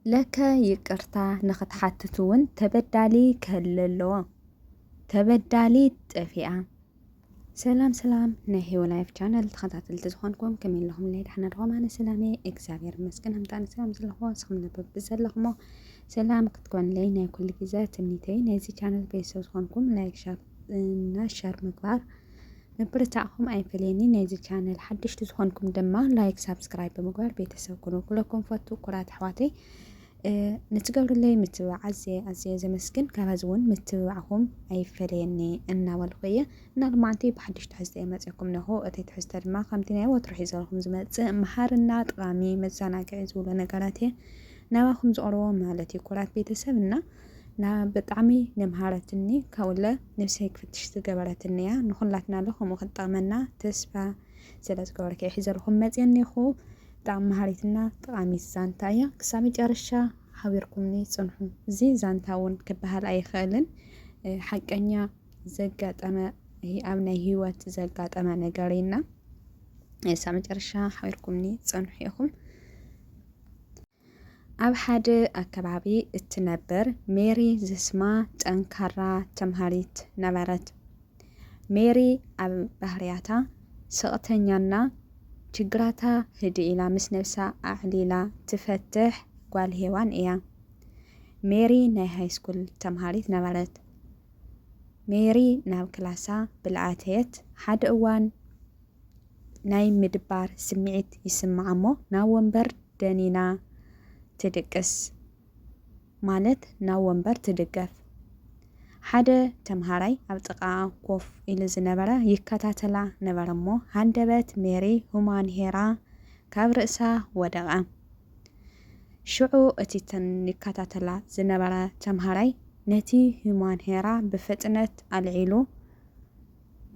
لك يقرتا نختحتتون تبدالي كهللوا تبدالي طفيئة سلام نهيو لايف channel تخاتل تزخونكم كمين لهم ليد حنا رغم سلامي اكزابير مسكن همتاني سلام زلخوا سخم نبب بزلخمو سلام كتكون لينا كل جزات النيتين هزي channel بيسو زخونكم لايك شار ناشر مقبار نبرتاعهم اي فليني نيزي channel حدش تزخونكم دما لايك سابسكرايب بمقبار بيتسوكنو كلكم فوتو كرات حواتي نتقبل لي متبع عزي زمسكن كابزون متبعهم أي فليني إننا والخية نال معنتي بحدش تحس مزيكم نهو أتي تحس ما خمتني وتروحي زارهم زمت محارنا تقامي مزانا كعز ولا نقراتي نواهم زقروا مالتي كرات بيتسبنا نا بتعمي نمهارتني كولا نفسي كفتش تقبلتني نخلتنا لهم وخطامنا تسفى سلاس قولك يحزرهم مزيني خو تعم مهارتنا طعامي زانتايا كسامي جارشة حاوركمني صنحو زي زانتاون كبهال أي خالن حقنيا زقات أما هي أمنا هيوات زقات أما نقارينا سامي جارشة حاوركمني صنحيهم أب حد أكبابي التنبر ميري زسما تنكرا تمهاريت نبرت ميري أب بحرياتا سقطنيانا ችግራታ ህድኢላ ምስ ነፍሳ ኣዕሊላ ትፈትሕ ጓል ሄዋን እያ ሜሪ ናይ ሃይስኩል ተምሃሪት ነበረት ሜሪ ናብ ክላሳ ብልኣተየት ሓደ እዋን ናይ ምድባር ስምዒት ይስማዕ እሞ ናብ ወንበር ደኒና ትድቅስ ማለት ናብ ወንበር ትድገፍ ሓደ ተምሃራይ ኣብ ጥቃ ኮፍ ኢሉ ዝነበረ ይከታተላ ነበረ እሞ ሃንደበት ሜሪ ሁማን ሄራ ካብ ርእሳ ወደቐ ሽዑ እቲ ይከታተላ ዝነበረ ተምሃራይ ነቲ ሁማን ሄራ ብፍጥነት ኣልዒሉ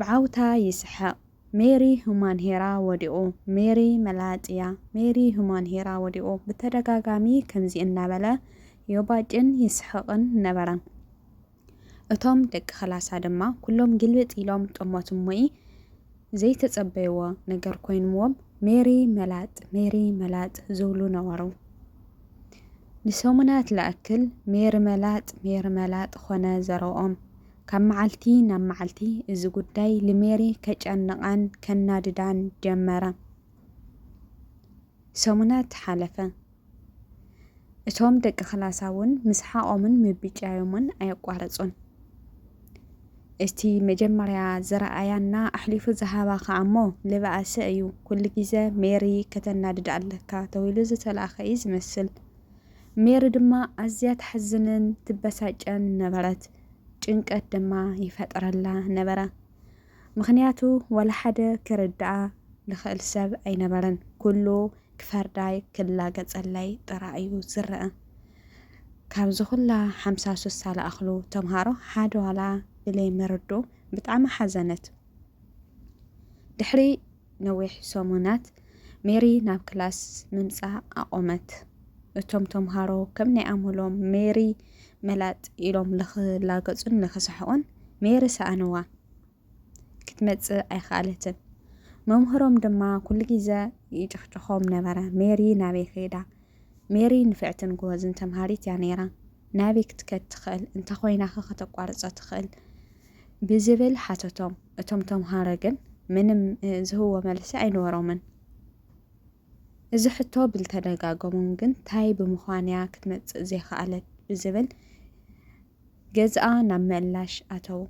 ብዓውታ ይስሐቅ ሜሪ ሁማን ሄራ ወዲኡ ሜሪ መላጥያ ሜሪ ሁማን ሄራ ወዲኡ ብተደጋጋሚ ከምዚ እናበለ የባጭን ይስሐቅን ነበረ እቶም ደቂ ክላሳ ድማ ኩሎም ግልብጥ ኢሎም ጥሞት ሞይ ዘይተጸበይዎ ነገር ኮይኑዎም ሜሪ መላጥ ዝብሉ ነበሩ ንሰሙናት ለኣክል ሜሪ መላጥ ኾነ ዘረኦም ካብ መዓልቲ ናብ መዓልቲ እዚ ጉዳይ ለሜሪ ከጨንቃን ከናድዳን ጀመረ ሰሙናት ሓለፈ እቶም ደቂ ክላሳ እውን ምስሓቆምን ምብጫዮምን ኣየቋረጹን እስቲ መጀመርያ ዘረኣያና ኣሕሊፉ ዝሃባ ከዓሞ ልባኣሰ እዩ ኩሉ ግዜ ሜሪ ከተናድድ ኣለካ ተዊሉ ዝተላኸ እዩ ዝመስል ሜሪ ድማ ኣዝያ ትሕዝንን ትበሳጨን ነበረት ጭንቀት ድማ ይፈጥረላ ነበረ ምክንያቱ ወላ ሓደ ክርዳኣ ልኽእል ሰብ ኣይነበረን ኩሉ ክፈርዳይ ክላገጸላይ ጥራእዩ ዝረአ ካብዚ ኩላ 53 ሳልኣኽሉ ተምሃሮ ሓደ ዋላ ብለይ መርዶ ብጣዕሚ ሓዘነት ድሕሪ ነዊሕ ሰሙናት ሜሪ ናብ ክላስ ምምፃእ ኣቆመት እቶም ተምሃሮ ከም ናይ ኣምሎም ሜሪ መላጥ ኢሎም ልኽላገጹን ልኽስሕቁን ሜሪ ሰኣንዋ ክትመጽእ ኣይከኣለትን መምህሮም ድማ ኩሉ ግዜ ይጭኽጭኾም ነበረ ሜሪ ናበይ ከይዳ ሜሪ ንፍዕትን ጎበዝን ተምሃሪት እያ ነይራ ናበይ ክትከድ ትኽእል እንተ ኮይና ከተቋርፆ ትኽእል ብዝብል ሓተቶም እቶም ተምሃሮ ግን ምንም ዝህዎ መልሲ ኣይነበሮምን እዚ ሕቶ ብልተደጋገሙን ግን ታይ ብምዃንያ ክትመጽእ ዘይከኣለት ብዝብል ገዝኣ ናብ ምእላሽ ኣተው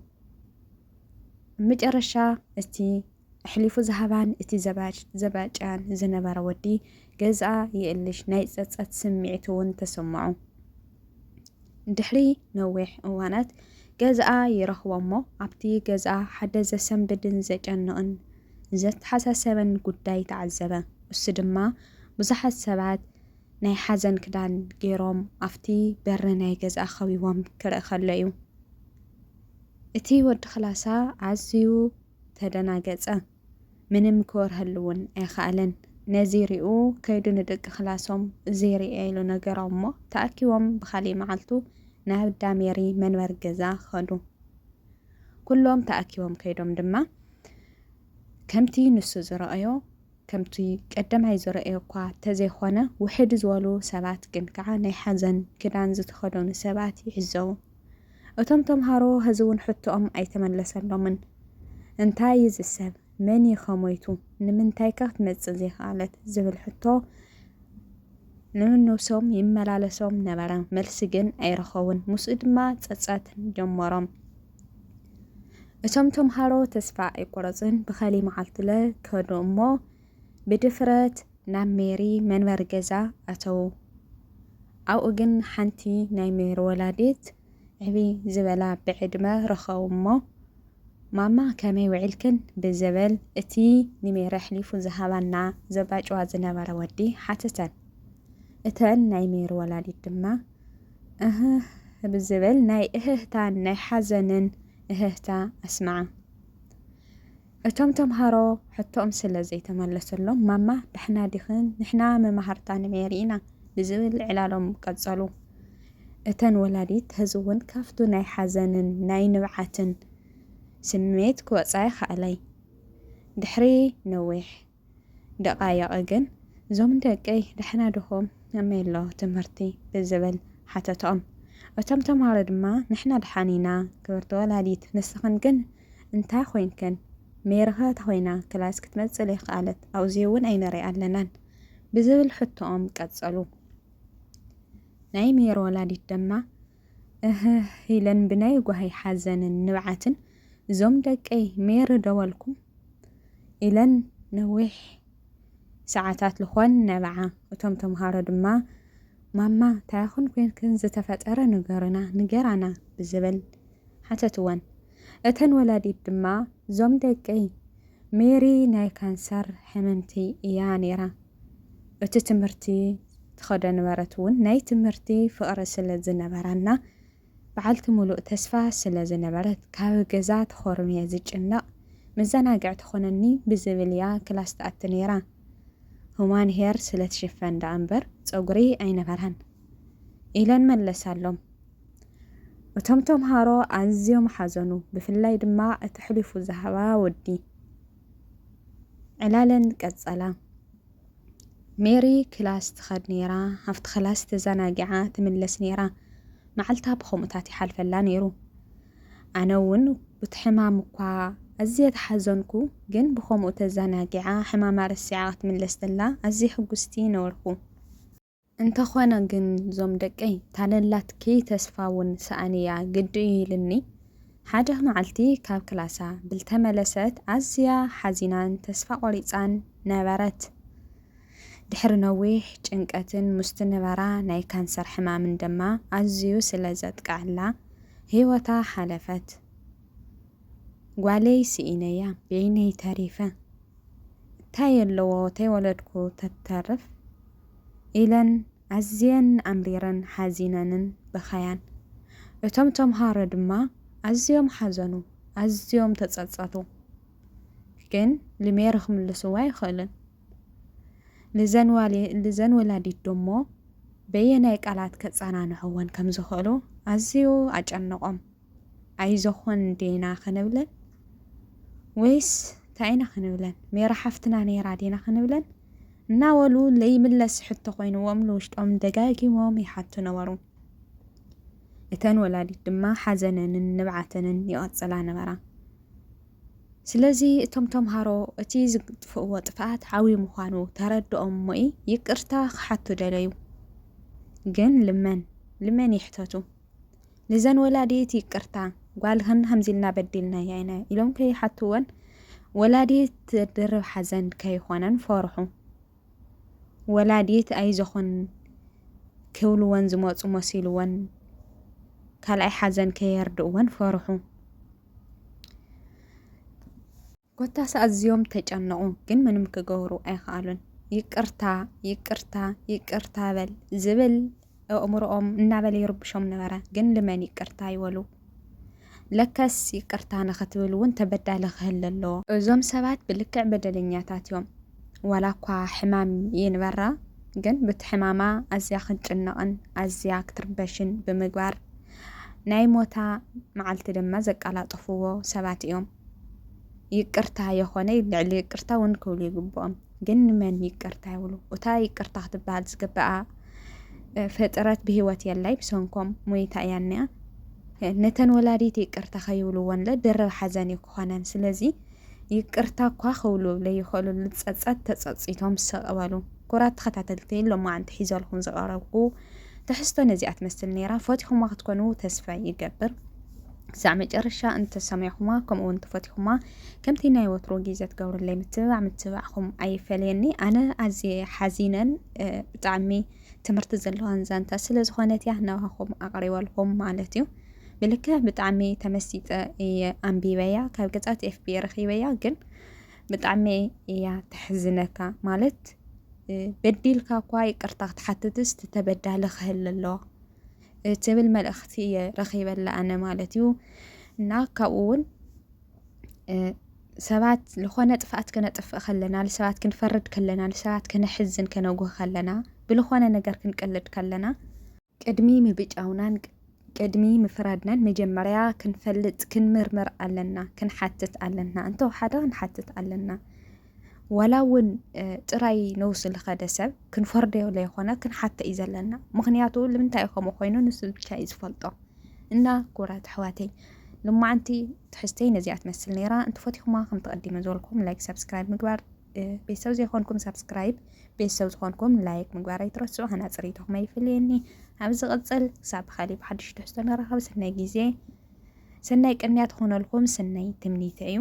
መጨረሻ እቲ ኣሕሊፉ ዝሃባን እቲ ዘባጫን ዝነበረ ወዲ ገዝኣ ይእልሽ ናይ ጸጸት ስምዒት እውን ተሰምዑ ድሕሪ ነዊሕ እዋናት ገዝኣ ይረኽቦ እሞ ኣብቲ ገዝኣ ሓደ ዘሰንብድን ዘጨንቕን ዘተሓሳሰበን ጉዳይ ተዓዘበ እሱ ድማ ብዙሓት ሰባት ናይ ሓዘን ክዳን ገይሮም ኣብቲ በሪ ናይ ገዝኣ ኸቢቦም ክርኢ ከሎ እዩ እቲ ወዲ ክላሳ ኣዝዩ ተደናገጸ ምንም ክወርህሉውን ኣይከኣለን ነዚ ሪኡ ከይዱ ንደቂ ክላሶም ዘይርአዩ ነገሮም እሞ ተኣኪቦም ብኻሊእ መዓልቱ ናብ ዳሜሪ መንበሪ ገዛ ኸዱ ኩሎም ተኣኪቦም ከይዶም ድማ ከምቲ ንሱ ዝረአዮ ከምቲ ቀዳማይ ዝረአዮ እኳ ተዘይኾነ ውሕድ ዝበሉ ሰባት ግን ከዓ ናይ ሓዘን ክዳን ዝተኸደኑ ሰባት ይዕዘቡ። እቶም ተምሃሮ ህዚ እውን ሕቶኦም ኣይተመለሰሎምን። እንታይ እዩ ዝሰብ? መን ይኸሞይቱ? ንምንታይ ከ ክትመጽእ ዘይከኣለት ዝብል ሕቶ ንምንውሶም ይመላለሶም ነበረ። መልሲ ግን ኣይረኸቡን። ምስኡ ድማ ጸጸት ጀመሮም። እቶም ተምሃሮ ተስፋ ኣይቆረጽን። ብኸሊእ መዓልትለ ከዱ እሞ ብድፍረት ናብ ሜሪ መንበሪ ገዛ ኣተዉ። ኣብኡ ግን ሓንቲ ናይ ሜሪ ወላዲት ዕብይ ዝበላ ብዕድመ ረኸቡ እሞ ማማ ከመይ ውዒልክን ብዝብል እቲ ንሜሪ ኣሕሊፉ ዝሃባና ዘባጭዋ ዝነበረ ወዲ ሓተተን። እተን ናይ ሜሪ ወላዲት ድማ ብዝብል ናይ እህህታን ናይ ሓዘንን እህህታ ኣስማዓ። እቶም ተምሃሮ ሕቶኦም ስለ ዘይተመለሰሎም ማማ ድሕና ዲኽን ንሕና መማሃርታ ንሜሪ ኢና ብዝብል ዕላሎም ቀጸሉ። እተን ወላዲት ህዚ እውን ካፍቱ ናይ ሓዘንን ናይ ንብዓትን ስሜት ክወፃ ይኽኣለይ። ድሕሪ ነዊሕ ደቓይቕ ግን እዞም ደቀይ ድሕና ድኹም ከመይ ኣሎ ትምህርቲ ብዝብል ሓተቶኦም። እቶም ተምሃሮ ድማ ንሕና ድሓኒና ክብርቲ ወላዲት ንስኽን ግን እንታይ ኮይንከን ሜርኸ ተኾይና ክላስ ክትመጽእ ይኽኣለት ኣብዙ እውን ኣይንሪኢ ኣለናን ብዝብል ሕቶኦም ቀጸሉ። ናይ ሜሪ ወላዲት ድማ ኢለን ብናይ ጓሂ ሓዘንን ንብዓትን እዞም ደቀይ ሜሪ ደወልኩም ኢለን ነዊሕ ሰዓታት ልኾን ነብዓ። እቶም ተምሃሮ ድማ ማማ ታይኹን ኮንክን ዝተፈጠረ ንገራና ብዝብል ሓተትወን። እተን ወላዲት ድማ እዞም ደቀይ ሜሪ ናይ ካንሰር ሕመምቲ እያ ነይራ። እቲ ትምህርቲ ትኸደ ነበረት እውን ናይ ትምህርቲ ፍቕሪ ስለ ዝነበራና በዓልቲ ሙሉእ ተስፋ ስለ ዝነበረት ካብ ገዛ ተኸርም እየ ዝጭነቕ መዘናግዕ ትኾነኒ ብዝብል እያ ክላስ ተኣቲ ነይራ። ሁማን ሄር ስለ ትሽፈን ዳ እምበር ፀጉሪ ኣይነበራን ኢለን መለሳሎም። እቶም ተምሃሮ ኣዝዮም ሓዘኑ። ብፍላይ ድማ እቲ ሕሊፉ ዝሃባ ወዲ ዕላለን ቀጸላ። ሜሪ ክላስ ትኸድ ነይራ። ኣብቲ ክላስ ተዘናጊዓ ትምለስ ነይራ። መዓልታ ብኸምኡታት ይሓልፈላ ነይሩ። ኣነ እውን ብቲ ሕማም እኳ ኣዝየ ተሓዘንኩ፣ ግን ብኸምኡ ተዘናጊዓ ሕማማ ረሲዓ ክትምለስ ዘላ ኣዝየ ሕጉስቲ ነበርኩ። እንተኾነ ግን ዞም ደቀይ ታለላትኪ ተስፋ እውን ሰኣንያ ግዲ ኢልኒ ሓደ መዓልቲ ካብ ክላሳ ብልተመለሰት ኣዝያ ሓዚናን ተስፋ ቆሪፃን ነበረት። ድሕሪ ነዊሕ ጭንቀትን ምስቲ ነበራ ናይ ካንሰር ሕማምን ድማ ኣዝዩ ስለ ዘጥቃዕላ ህይወታ ሓለፈት። ጓለይ ስኢነያ በይነይ ተሪፈ እንታይ ኣለዎ ተይወለድኩ ተተርፍ ኢለን ኣዝየን ኣምሪረን ሓዚነንን በኸያን። እቶም ተምሃሮ ድማ ኣዝዮም ሓዘኑ፣ ኣዝዮም ተጸጸቱ። ግን ልሜሪ ክምልስዋ ይኽእልን። ልዘን ወላዲት ደሞ በየናይ ቃላት ከጸናንዕወን ከም ዝኽእሉ ኣዝዩ ኣጨነቖም። ኣይዞኾን ዴና ክንብለን ወይስ ታይና ክንብለን? ሜራ ሓፍትና ነይራ ዴና ክንብለን? እናበሉ ለይምለስ ሕቶ ኮይኑዎም ንውሽጦም ደጋጊሞም ይሓቱ ነበሩ። እተን ወላዲት ድማ ሓዘነንን ንብዓተንን ይቐጽላ ነበራ። ስለዚ እቶም ተምሃሮ እቲ ዝጥፍእዎ ጥፍኣት ዓብዪ ምዃኑ ተረድኦም ሞይ ይቅርታ ክሓቱ ደለዩ። ግን ልመን ይሕተቱ። ልዘን ወላዲት ይቅርታ ጓልህን ከምዚልና በዲልና ያይና ኢሎም ከይሓትወን ወላዲት ድርብ ሓዘን ከይኾነን ፈርሑ። ወላዲት ኣይዞኹን ክብልወን ዝመፁ መሲልወን ካልኣይ ሓዘን ከየርድእወን ፈርሑ። ኮታስ ኣዝዮም ተጨነቑ፣ ግን ምንም ክገብሩ ኣይከኣሉን። ይቅርታ ይቅርታ ይቅርታ በል ዝብል ኣእምሮኦም እናበለ ይርብሾም ነበረ። ግን ልመን ይቅርታ ይበሉ? ለከስ ይቅርታ ንኽትብል እውን ተበዳሊ ክህል ኣለዎ። እዞም ሰባት ብልክዕ በደለኛታት እዮም። ዋላ እኳ ሕማም ይንበራ፣ ግን በቲ ሕማማ ኣዝያ ክትጭነቕን ኣዝያ ክትርበሽን ብምግባር ናይ ሞታ መዓልቲ ድማ ዘቃላጠፍዎ ሰባት እዮም። ይቅርታ የኾነ ልዕሊ ይቅርታ እውን ክብሉ ይግብኦም። ግን ንመን ይቅርታ ይብሉ እታ ይቅርታ ክትበሃል ዝግበኣ ፍጥረት ብሂወት የላይ ብሰንኮም ሞይታ እያንያ ነተን ወላዲት ይቅርታ ከይብልዎን ለድርብ ሓዘን ይኮነን ስለዚ ይቅርታ እኳ ክብሉ ለይኽእሉ ልፀፀት ተፀፂቶም ዝሰቐበሉ ኩራት ተኸታተልቲ ሎማዓንቲ ሒዘልኩም ዝቐረብኩ ትሕዝቶ ነዚኣ ትመስል ነይራ ፈቲኹማ ክትኮኑ ተስፋ ይገብር ክሳብ መጨረሻ እንተሰሚዕኹማ ከምኡውን ተፈቲኹማ ከምቲ ናይ ወትሮ ግዜ ትገብሩለይ ምትብባዕኹም ኣይፈልየኒ ኣነ ኣዝየ ሓዚነን ብጣዕሚ ትምህርቲ ዘለዋን ዛንታ ስለ ዝኾነት እያ ናባኹም ኣቕሪበልኩም ማለት እዩ ብልክዕ ብጣዕሚ ተመሲጠ እየ ኣንቢበያ ካብ ገጻት ኤፍቢ ረኺበያ ግን ብጣዕሚ እያ ትሕዝነካ ማለት በዲልካ እኳ ይቅርታ ክትሓትትስ ተበዳሊ ክህል ኣለዎ ትብል መልእኽቲ ረኺበላ ኣነ ማለት እዩ እና ካብኡ እውን ሰባት ዝኾነ ጥፍኣት ከነጥፍእ ከለና ንሰባት ክንፈርድ ከለና ንሰባት ከነሕዝን ከነጉህ ከለና ብልኾነ ነገር ክንቀልድ ከለና ቅድሚ ምብጫውናን ቅድሚ ምፍራድናን መጀመርያ ክንፈልጥ ክንምርምር ኣለና ክንሓትት ኣለና እንተው ሓደ ክንሓትት ኣለና ወላ እውን ጥራይ ነውሲ ዝኸደ ሰብ ክንፈርዶ ዘይኮነ ክንሓተ እዩ ዘለና ምክንያቱ ንምንታይ ከምኡ ኮይኑ ንሱ ብቻ እዩ ዝፈልጦ እና ኩራት ኣሕዋተይ ልማዓንቲ ትሕዝተይ ነዚኣ ትመስል ነይራ እንትፈቲኹማ ከም ተቐዲመ ዝበልኩም ላይክ ሰብስክራይብ ምግባር ቤተሰብ ዘይኮንኩም ሰብስክራይብ ቤተሰብ ዝኾንኩም ላይክ ምግባር ኣይትረስዑ ሃናፅሪትኩም ኣይፍልየኒ ኣብ ዝቕፅል ክሳብ ብኻሊእ ብሓድሽ ትሕዝቶ ንራኸብ ሰናይ ግዜ ሰናይ ቅንያት ትኾነልኩም ሰናይ ትምኒተ እዩ